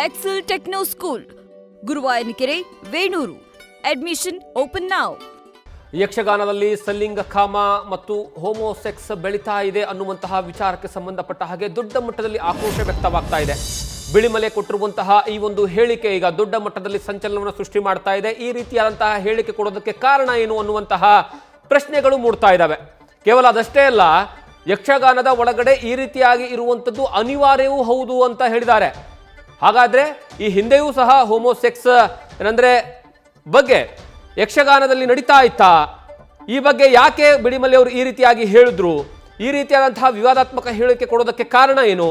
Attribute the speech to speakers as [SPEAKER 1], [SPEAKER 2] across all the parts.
[SPEAKER 1] Excel Techno School, Guruvayanakere, Venur. Admission open now.
[SPEAKER 2] ಯಕ್ಷಗಾನದಲ್ಲಿ ಸಲ್ಲಿಂಗಕಾಮ ಮತ್ತು ಹೋಮೋಸೆಕ್ಸ್ ಬೆಳೀತಾ ಇದೆ ಅನ್ನುವಂತಹ ವಿಚಾರಕ್ಕೆ ಸಂಬಂಧಪಟ್ಟ ಹಾಗೆ ದೊಡ್ಡ ಮಟ್ಟದಲ್ಲಿ ಆಕ್ರೋಶ ವ್ಯಕ್ತವಾಗ್ತಾ ಇದೆ. ಬಿಳಿಮಲೆ ಕೊಟ್ಟಿರುವಂತಹ ಈ ಒಂದು ಹೇಳಿಕೆ ಈಗ ದೊಡ್ಡ ಮಟ್ಟದಲ್ಲಿ ಸಂಚಲನವನ್ನು ಸೃಷ್ಟಿ ಮಾಡ್ತಾ ಇದೆ. ಈ ರೀತಿಯಾದಂತಹ ಹೇಳಿಕೆ ಕೊಡೋದಕ್ಕೆ ಕಾರಣ ಏನು ಅನ್ನುವಂತಹ ಪ್ರಶ್ನೆಗಳು ಮೂಡ್ತಾ ಇದ್ದಾವೆ. ಕೇವಲ ಅದಷ್ಟೇ ಅಲ್ಲ, ಯಕ್ಷಗಾನದ ಒಳಗಡೆ ಈ ರೀತಿಯಾಗಿ ಇರುವಂಥದ್ದು ಅನಿವಾರ್ಯವೂ ಹೌದು ಅಂತ ಹೇಳಿದ್ದಾರೆ. ಹಾಗಾದ್ರೆ ಈ ಹಿಂದೆಯೂ ಸಹ ಹೋಮೋಸೆಕ್ಸ್ ಏನಂದ್ರೆ ಬಗ್ಗೆ ಯಕ್ಷಗಾನದಲ್ಲಿ ನಡೀತಾ ಇತ್ತಾ? ಈ ಬಗ್ಗೆ ಯಾಕೆ ಬಿಳಿಮಲೆ ಅವರು ಈ ರೀತಿಯಾಗಿ ಹೇಳಿದ್ರು? ಈ ರೀತಿಯಾದಂತಹ ವಿವಾದಾತ್ಮಕ ಹೇಳಿಕೆ ಕೊಡೋದಕ್ಕೆ ಕಾರಣ ಏನು?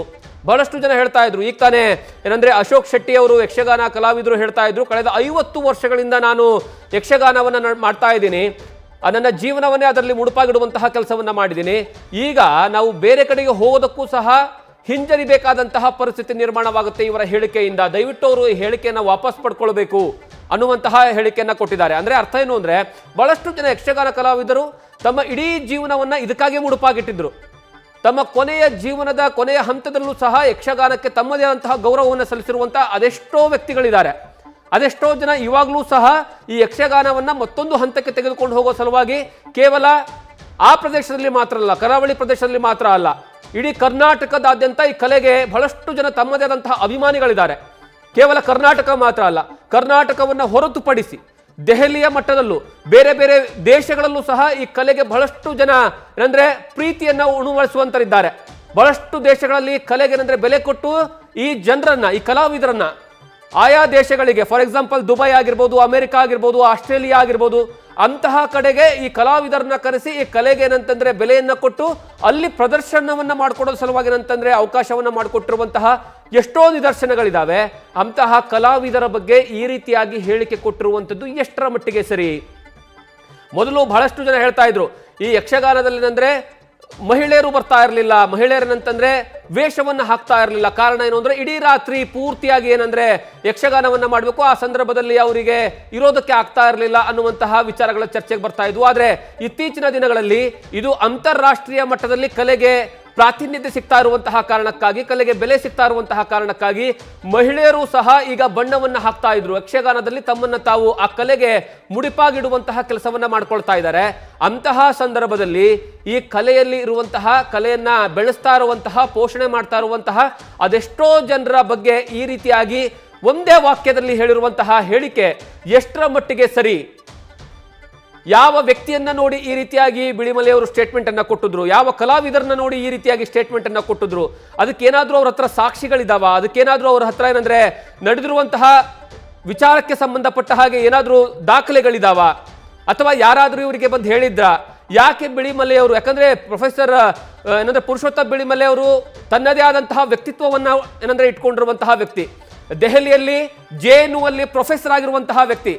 [SPEAKER 2] ಬಹಳಷ್ಟು ಜನ ಹೇಳ್ತಾ ಇದ್ರು. ಈಗ ತಾನೇ ಏನಂದ್ರೆ ಅಶೋಕ್ ಶೆಟ್ಟಿ ಅವರು ಯಕ್ಷಗಾನ ಕಲಾವಿದರು ಹೇಳ್ತಾ ಇದ್ರು, ಕಳೆದ 50 ವರ್ಷಗಳಿಂದ ನಾನು ಯಕ್ಷಗಾನವನ್ನು ಮಾಡ್ತಾ ಇದ್ದೀನಿ, ನನ್ನ ಜೀವನವನ್ನೇ ಅದರಲ್ಲಿ ಮುಡುಪಾಗಿಡುವಂತಹ ಕೆಲಸವನ್ನ ಮಾಡಿದ್ದೀನಿ. ಈಗ ನಾವು ಬೇರೆ ಕಡೆಗೆ ಹೋಗೋದಕ್ಕೂ ಸಹ ಹಿಂಜರಿಬೇಕಾದಂತಹ ಪರಿಸ್ಥಿತಿ ನಿರ್ಮಾಣವಾಗುತ್ತೆ ಇವರ ಹೇಳಿಕೆಯಿಂದ. ದಯವಿಟ್ಟು ಅವರು ಈ ಹೇಳಿಕೆಯನ್ನು ವಾಪಸ್ ಪಡ್ಕೊಳ್ಬೇಕು ಅನ್ನುವಂತಹ ಹೇಳಿಕೆಯನ್ನ ಕೊಟ್ಟಿದ್ದಾರೆ. ಅಂದ್ರೆ ಅರ್ಥ ಏನು ಅಂದ್ರೆ, ಬಹಳಷ್ಟು ಜನ ಯಕ್ಷಗಾನ ಕಲಾವಿದರು ತಮ್ಮ ಇಡೀ ಜೀವನವನ್ನ ಇದಕ್ಕಾಗಿ ಮುಡುಪಾಗಿಟ್ಟಿದ್ರು. ತಮ್ಮ ಕೊನೆಯ ಜೀವನದ ಕೊನೆಯ ಹಂತದಲ್ಲೂ ಸಹ ಯಕ್ಷಗಾನಕ್ಕೆ ತಮ್ಮದೇ ಆದಂತಹ ಗೌರವವನ್ನು ಸಲ್ಲಿಸಿರುವಂತಹ ಅದೆಷ್ಟೋ ವ್ಯಕ್ತಿಗಳಿದ್ದಾರೆ. ಅದೆಷ್ಟೋ ಜನ ಇವಾಗಲೂ ಸಹ ಈ ಯಕ್ಷಗಾನವನ್ನ ಮತ್ತೊಂದು ಹಂತಕ್ಕೆ ತೆಗೆದುಕೊಂಡು ಹೋಗೋ ಸಲುವಾಗಿ ಕೇವಲ ಆ ಪ್ರದೇಶದಲ್ಲಿ ಮಾತ್ರ ಅಲ್ಲ, ಕರಾವಳಿ ಪ್ರದೇಶದಲ್ಲಿ ಮಾತ್ರ ಅಲ್ಲ, ಇಡೀ ಕರ್ನಾಟಕದಾದ್ಯಂತ ಈ ಕಲೆಗೆ ಬಹಳಷ್ಟು ಜನ ತಮ್ಮದೇ ಆದಂತಹ ಅಭಿಮಾನಿಗಳಿದ್ದಾರೆ. ಕೇವಲ ಕರ್ನಾಟಕ ಮಾತ್ರ ಅಲ್ಲ, ಕರ್ನಾಟಕವನ್ನು ಹೊರತುಪಡಿಸಿ ದೆಹಲಿಯ ಮಟ್ಟದಲ್ಲೂ ಬೇರೆ ಬೇರೆ ದೇಶಗಳಲ್ಲೂ ಸಹ ಈ ಕಲೆಗೆ ಬಹಳಷ್ಟು ಜನ ಏನಂದ್ರೆ ಪ್ರೀತಿಯನ್ನ ಉಣಬಡಿಸುವಂತರಿದ್ದಾರೆ. ಬಹಳಷ್ಟು ದೇಶಗಳಲ್ಲಿ ಕಲೆಗೆ ಏನಂದ್ರೆ ಬೆಲೆ ಕೊಟ್ಟು ಈ ಜನರನ್ನ, ಈ ಕಲಾವಿದರನ್ನ ಆಯಾ ದೇಶಗಳಿಗೆ, ಫಾರ್ ಎಕ್ಸಾಂಪಲ್ ದುಬೈ ಆಗಿರ್ಬೋದು, ಅಮೆರಿಕ ಆಗಿರ್ಬೋದು, ಆಸ್ಟ್ರೇಲಿಯಾ ಆಗಿರ್ಬೋದು, ಅಂತಹ ಕಡೆಗೆ ಈ ಕಲಾವಿದರನ್ನ ಕರೆಸಿ ಈ ಕಲೆಗೆ ಏನಂತಂದ್ರೆ ಬೆಲೆಯನ್ನ ಕೊಟ್ಟು ಅಲ್ಲಿ ಪ್ರದರ್ಶನವನ್ನ ಮಾಡಿಕೊಡೋ ಸಲುವಾಗಿ ಏನಂತಂದ್ರೆ ಅವಕಾಶವನ್ನ ಮಾಡಿಕೊಟ್ಟಿರುವಂತಹ ಎಷ್ಟೋ ನಿದರ್ಶನಗಳಿದಾವೆ. ಅಂತಹ ಕಲಾವಿದರ ಬಗ್ಗೆ ಈ ರೀತಿಯಾಗಿ ಹೇಳಿಕೆ ಕೊಟ್ಟಿರುವಂಥದ್ದು ಎಷ್ಟರ ಮಟ್ಟಿಗೆ ಸರಿ? ಮೊದಲು ಬಹಳಷ್ಟು ಜನ ಹೇಳ್ತಾ ಇದ್ರು, ಈ ಯಕ್ಷಗಾನದಲ್ಲಿ ಏನಂದ್ರೆ ಮಹಿಳೆಯರು ಬರ್ತಾ ಇರಲಿಲ್ಲ, ಮಹಿಳೆಯರನ್ನಂತಂದ್ರೆ ವೇಷವನ್ನ ಹಾಕ್ತಾ ಇರಲಿಲ್ಲ. ಕಾರಣ ಏನು ಅಂದ್ರೆ ಇಡೀ ರಾತ್ರಿ ಪೂರ್ತಿಯಾಗಿ ಏನಂದ್ರೆ ಯಕ್ಷಗಾನವನ್ನ ಮಾಡಬೇಕು, ಆ ಸಂದರ್ಭದಲ್ಲಿ ಅವರಿಗೆ ಇರೋದಕ್ಕೆ ಆಗ್ತಾ ಇರಲಿಲ್ಲ ಅನ್ನುವಂತಹ ವಿಚಾರಗಳ ಚರ್ಚೆಗೆ ಬರ್ತಾ ಇದ್ವು. ಆದ್ರೆ ಇತ್ತೀಚಿನ ದಿನಗಳಲ್ಲಿ ಇದು ಅಂತಾರಾಷ್ಟ್ರೀಯ ಮಟ್ಟದಲ್ಲಿ ಕಲೆಗೆ ಪ್ರಾತಿನಿಧ್ಯ ಸಿಗ್ತಾ ಇರುವಂತಹ ಕಾರಣಕ್ಕಾಗಿ, ಕಲೆಗೆ ಬೆಲೆ ಸಿಗ್ತಾ ಇರುವಂತಹ ಕಾರಣಕ್ಕಾಗಿ ಮಹಿಳೆಯರು ಸಹ ಈಗ ಬಣ್ಣವನ್ನ ಹಾಕ್ತಾ ಇದ್ರು. ಯಕ್ಷಗಾನದಲ್ಲಿ ತಮ್ಮನ್ನ ತಾವು ಆ ಕಲೆಗೆ ಮುಡಿಪಾಗಿಡುವಂತಹ ಕೆಲಸವನ್ನ ಮಾಡ್ಕೊಳ್ತಾ ಇದ್ದಾರೆ. ಅಂತಹ ಸಂದರ್ಭದಲ್ಲಿ ಈ ಕಲೆಯಲ್ಲಿ ಇರುವಂತಹ, ಕಲೆಯನ್ನ ಬೆಳೆಸ್ತಾ ಇರುವಂತಹ, ಪೋಷಣೆ ಮಾಡ್ತಾ ಇರುವಂತಹ ಅದೆಷ್ಟೋ ಜನರ ಬಗ್ಗೆ ಈ ರೀತಿಯಾಗಿ ಒಂದೇ ವಾಕ್ಯದಲ್ಲಿ ಹೇಳಿರುವಂತಹ ಹೇಳಿಕೆ ಎಷ್ಟರ ಮಟ್ಟಿಗೆ ಸರಿ? ಯಾವ ವ್ಯಕ್ತಿಯನ್ನ ನೋಡಿ ಈ ರೀತಿಯಾಗಿ ಬಿಳಿಮಲೆ ಅವರು ಸ್ಟೇಟ್ಮೆಂಟ್ ಅನ್ನ ಕೊಟ್ಟಿದ್ರು? ಯಾವ ಕಲಾವಿದರನ್ನ ನೋಡಿ ಈ ರೀತಿಯಾಗಿ ಸ್ಟೇಟ್ಮೆಂಟ್ ಅನ್ನ ಕೊಟ್ಟಿದ್ರು? ಅದಕ್ಕೇನಾದ್ರೂ ಅವ್ರ ಹತ್ರ ಸಾಕ್ಷಿಗಳಿದಾವ? ಅದಕ್ಕೇನಾದ್ರೂ ಅವ್ರ ಹತ್ರ ಏನಂದ್ರೆ ನಡೆದಿರುವಂತಹ ವಿಚಾರಕ್ಕೆ ಸಂಬಂಧಪಟ್ಟ ಹಾಗೆ ಏನಾದ್ರೂ ದಾಖಲೆಗಳಿದಾವ? ಅಥವಾ ಯಾರಾದ್ರೂ ಇವರಿಗೆ ಬಂದು ಹೇಳಿದ್ರ? ಯಾಕೆ ಬಿಳಿಮಲೆ ಅವರು, ಯಾಕಂದ್ರೆ ಪ್ರೊಫೆಸರ್ ಏನಂದ್ರೆ ಪುರುಷೋತ್ತಮ ಬಿಳಿಮಲೆ ಅವರು ತನ್ನದೇ ಆದಂತಹ ವ್ಯಕ್ತಿತ್ವವನ್ನ ಏನಂದ್ರೆ ಇಟ್ಕೊಂಡಿರುವಂತಹ ವ್ಯಕ್ತಿ, ದೆಹಲಿಯಲ್ಲಿ JNU ಅಲ್ಲಿ ಪ್ರೊಫೆಸರ್ ಆಗಿರುವಂತಹ ವ್ಯಕ್ತಿ,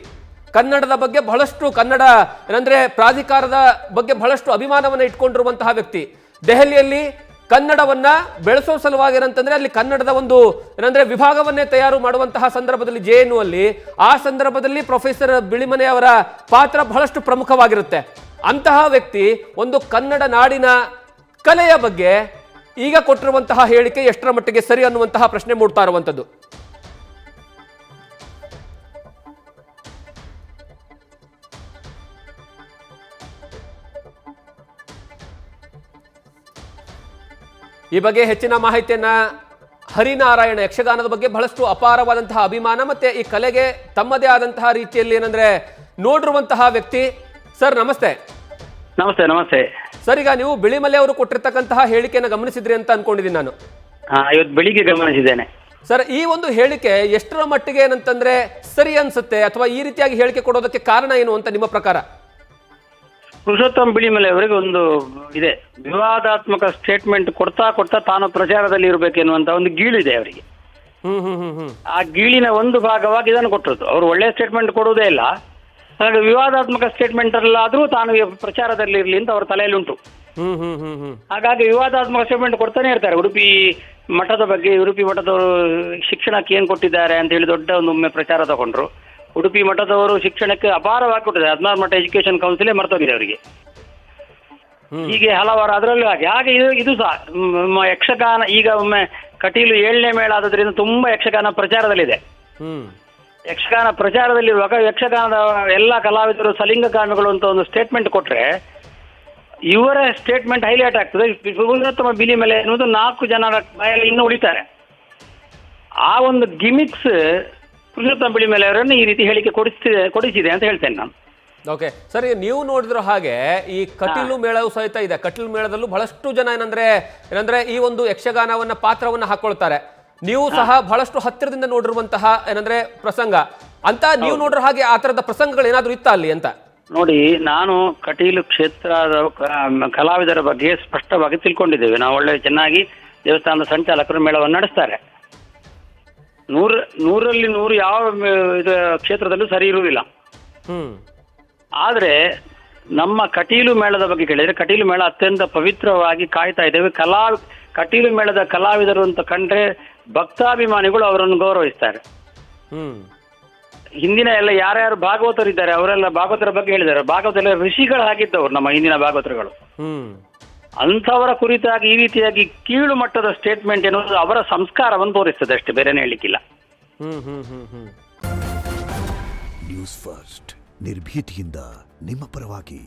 [SPEAKER 2] ಕನ್ನಡದ ಬಗ್ಗೆ ಬಹಳಷ್ಟು, ಕನ್ನಡ ಏನಂದ್ರೆ ಪ್ರಾಧಿಕಾರದ ಬಗ್ಗೆ ಬಹಳಷ್ಟು ಅಭಿಮಾನವನ್ನ ಇಟ್ಕೊಂಡಿರುವಂತಹ ವ್ಯಕ್ತಿ, ದೆಹಲಿಯಲ್ಲಿ ಕನ್ನಡವನ್ನ ಬೆಳೆಸೋ ಸಲುವಾಗಿ ಏನಂತಂದ್ರೆ ಅಲ್ಲಿ ಕನ್ನಡದ ಒಂದು ಏನಂದ್ರೆ ವಿಭಾಗವನ್ನೇ ತಯಾರು ಮಾಡುವಂತಹ ಸಂದರ್ಭದಲ್ಲಿ JNU ಅಲ್ಲಿ, ಆ ಸಂದರ್ಭದಲ್ಲಿ ಪ್ರೊಫೆಸರ್ ಬಿಳಿಮಲೆ ಅವರ ಪಾತ್ರ ಬಹಳಷ್ಟು ಪ್ರಮುಖವಾಗಿರುತ್ತೆ. ಅಂತಹ ವ್ಯಕ್ತಿ ಒಂದು ಕನ್ನಡ ನಾಡಿನ ಕಲೆಯ ಬಗ್ಗೆ ಈಗ ಕೊಟ್ಟಿರುವಂತಹ ಹೇಳಿಕೆ ಎಷ್ಟರ ಮಟ್ಟಿಗೆ ಸರಿ ಅನ್ನುವಂತಹ ಪ್ರಶ್ನೆ ಮೂಡ್ತಾ ಇರುವಂತದ್ದು. ಈ ಬಗ್ಗೆ ಹೆಚ್ಚಿನ ಮಾಹಿತಿಯನ್ನ ಹರಿನಾರಾಯಣ, ಯಕ್ಷಗಾನದ ಬಗ್ಗೆ ಬಹಳಷ್ಟು ಅಪಾರವಾದಂತಹ ಅಭಿಮಾನ ಮತ್ತೆ ಈ ಕಲೆಗೆ ತಮ್ಮದೇ ಆದಂತಹ ರೀತಿಯಲ್ಲಿ ಏನಂದ್ರೆ ನೋಡಿರುವಂತಹ ವ್ಯಕ್ತಿ. ಸರ್ ನಮಸ್ತೆ.
[SPEAKER 3] ನಮಸ್ತೆ. ನಮಸ್ತೆ
[SPEAKER 2] ಸರ್, ಈಗ ನೀವು ಬಿಳಿಮಲೆ ಅವರು ಕೊಟ್ಟಿರ್ತಕ್ಕಂತಹ ಹೇಳಿಕೆಯನ್ನು ಗಮನಿಸಿದ್ರಿ ಅಂತ ಅನ್ಕೊಂಡಿದ್ದೀನಿ ನಾನು.
[SPEAKER 3] ಇವತ್ತು ಬೆಳಿಗ್ಗೆ ಗಮನಿಸಿದ್ದೇನೆ.
[SPEAKER 2] ಸರ್, ಈ ಒಂದು ಹೇಳಿಕೆ ಎಷ್ಟರ ಮಟ್ಟಿಗೆ ಏನಂತಂದ್ರೆ ಸರಿ ಅನ್ಸುತ್ತೆ, ಅಥವಾ ಈ ರೀತಿಯಾಗಿ ಹೇಳಿಕೆ ಕೊಡೋದಕ್ಕೆ ಕಾರಣ ಏನು ಅಂತ ನಿಮ್ಮ ಪ್ರಕಾರ?
[SPEAKER 3] ಪುರುಷೋತ್ತಮ ಬಿಳಿಮಲೆ ಅವರಿಗೆ ಒಂದು ಇದೆ, ವಿವಾದಾತ್ಮಕ ಸ್ಟೇಟ್ಮೆಂಟ್ ಕೊಡ್ತಾ ಕೊಡ್ತಾ ತಾನು ಪ್ರಚಾರದಲ್ಲಿ ಇರಬೇಕೆನ್ನುವಂತ ಒಂದು ಗೀಳಿದೆ ಅವರಿಗೆ. ಆ ಗೀಳಿನ ಒಂದು ಭಾಗವಾಗಿ ಇದನ್ನು ಕೊಟ್ಟದ್ದು. ಅವರು ಒಳ್ಳೆಯ ಸ್ಟೇಟ್ಮೆಂಟ್ ಕೊಡುವುದೇ ಇಲ್ಲ, ಹಾಗಾಗಿ ವಿವಾದಾತ್ಮಕ ಸ್ಟೇಟ್ಮೆಂಟ್ ಅಲ್ಲಾದ್ರೂ ತಾನು ಪ್ರಚಾರದಲ್ಲಿ ಇರಲಿ ಅಂತ ಅವರ ತಲೆಯಲ್ಲಿ ಉಂಟು. ಹಾಗಾಗಿ ವಿವಾದಾತ್ಮಕ ಸ್ಟೇಟ್ಮೆಂಟ್ ಕೊಡ್ತಾನೆ ಇರ್ತಾರೆ. ಉಡುಪಿ ಮಠದ ಬಗ್ಗೆ, ಉಡುಪಿ ಮಠದವರು ಶಿಕ್ಷಣಕ್ಕೆ ಏನು ಕೊಟ್ಟಿದ್ದಾರೆ ಅಂತ ಹೇಳಿ ದೊಡ್ಡ ಒಮ್ಮೆ ಪ್ರಚಾರ ತಗೊಂಡ್ರು. ಉಡುಪಿ ಮಠದವರು ಶಿಕ್ಷಣಕ್ಕೆ ಅಪಾರವಾಗಿ ಕೊಟ್ಟಿದ್ದಾರೆ. 16 ಮಠ ಎಜುಕೇಶನ್ ಕೌನ್ಸಿಲೇ ಮರ್ತೋಗಿದೆ ಅವರಿಗೆ. ಹೀಗೆ ಹಲವಾರು ಅದರಲ್ಲೂ ಹಾಗೆ ಇದು ಸಹ ಯಕ್ಷಗಾನ ಈಗ ಒಮ್ಮೆ ಕಟೀಲು 7ನೇ ಮೇಳ ಆದ್ರಿಂದ ತುಂಬಾ ಯಕ್ಷಗಾನ ಪ್ರಚಾರದಲ್ಲಿದೆ. ಯಕ್ಷಗಾನ ಪ್ರಚಾರದಲ್ಲಿರುವಾಗ ಯಕ್ಷಗಾನದ ಎಲ್ಲ ಕಲಾವಿದರು ಸಲಿಂಗಕಾಮಿಗಳು ಅಂತ ಒಂದು ಸ್ಟೇಟ್ಮೆಂಟ್ ಕೊಟ್ರೆ ಇವರ ಸ್ಟೇಟ್ಮೆಂಟ್ ಹೈಲೈಟ್ ಆಗ್ತದೆ. ಪುರುಷೋತ್ತಮ ಬಿಲಿಮಲೆ ಎನ್ನುವುದು 4 ಜನರ ಬಾಯಲ್ಲಿ ಇನ್ನು ಉಳಿತಾರೆ. ಆ ಒಂದು ಗಿಮಿಕ್ಸ್ ಪುರುಷೋತ್ತಮ ಬಿಲಿಮಲೆ ಅವರನ್ನು ಈ ರೀತಿ ಹೇಳಿಕೆ ಕೊಡಿಸಿದೆ ಅಂತ ಹೇಳ್ತೇನೆ ನಾನು.
[SPEAKER 2] ಓಕೆ ಸರಿ, ನೀವು ನೋಡಿದ್ರು ಹಾಗೆ ಈ ಕಟೀಲು ಮೇಳವು ಸಹಿತ ಇದೆ. ಕಟೀಲು ಮೇಳದಲ್ಲೂ ಬಹಳಷ್ಟು ಜನ ಏನಂದ್ರೆ ಈ ಒಂದು ಯಕ್ಷಗಾನವನ್ನ ಪಾತ್ರವನ್ನ ಹಾಕೊಳ್ತಾರೆ. ನೀವು ಸಹ ಬಹಳಷ್ಟು ಹತ್ತಿರದಿಂದ ನೋಡಿರುವಂತಹ ಏನಂದ್ರೆ ಪ್ರಸಂಗ ಅಂತ ನೀವು ನೋಡಿರೋ ಹಾಗೆ ಆ ತರದ ಪ್ರಸಂಗಗಳು ಏನಾದ್ರು ಇತ್ತ ಅಲ್ಲಿ ಅಂತ?
[SPEAKER 3] ನೋಡಿ, ನಾನು ಕಟೀಲು ಕ್ಷೇತ್ರದ ಕಲಾವಿದರ ಬಗ್ಗೆ ಸ್ಪಷ್ಟವಾಗಿ ತಿಳ್ಕೊಂಡಿದ್ದೇವೆ. ನಾವು ಒಳ್ಳೆ ಚೆನ್ನಾಗಿ ದೇವಸ್ಥಾನದ ಸಂಚಾಲಕರು ಮೇಳವನ್ನು ನಡೆಸ್ತಾರೆ. 100ರಲ್ಲಿ 100 ಯಾವ ಕ್ಷೇತ್ರದಲ್ಲೂ ಸರಿ ಇರುವುದಿಲ್ಲ. ಆದ್ರೆ ನಮ್ಮ ಕಟೀಲು ಮೇಳದ ಬಗ್ಗೆ ಕೇಳಿದ್ರೆ ಕಟೀಲು ಮೇಳ ಅತ್ಯಂತ ಪವಿತ್ರವಾಗಿ ಕಾಯ್ತಾ ಇದ್ದೇವೆ. ಕಟೀಲು ಮೇಳದ ಕಲಾವಿದರು ಅಂತ ಕಂಡ್ರೆ ಭಕ್ತಾಭಿಮಾನಿಗಳು ಅವರನ್ನು ಗೌರವಿಸ್ತಾರೆ. ಹಿಂದಿನ ಎಲ್ಲ ಯಾರ್ಯಾರು ಭಾಗವತರಿದ್ದಾರೆ ಅವರೆಲ್ಲ ಭಾಗವತರ ಬಗ್ಗೆ ಹೇಳಿದ್ದಾರೆ. ಭಾಗವತ ಋಷಿಗಳು ಆಗಿದ್ದವರು ನಮ್ಮ ಹಿಂದಿನ ಭಾಗವತರುಗಳು. ಅಂಥವರ ಕುರಿತಾಗಿ ಈ ರೀತಿಯಾಗಿ ಕೀಳು ಮಟ್ಟದ ಸ್ಟೇಟ್ಮೆಂಟ್ ಎನ್ನುವುದು ಅವರ ಸಂಸ್ಕಾರವನ್ನು ತೋರಿಸ್ತದೆ ಅಷ್ಟೇ, ಬೇರೆನೇ ಹೇಳಲಿಕ್ಕಿಲ್ಲ.
[SPEAKER 4] ನ್ಯೂಸ್ ಫಸ್ಟ್ ನಿರ್ಭೀತಿಯಿಂದ ನಿಮ್ಮ ಪರವಾಗಿ.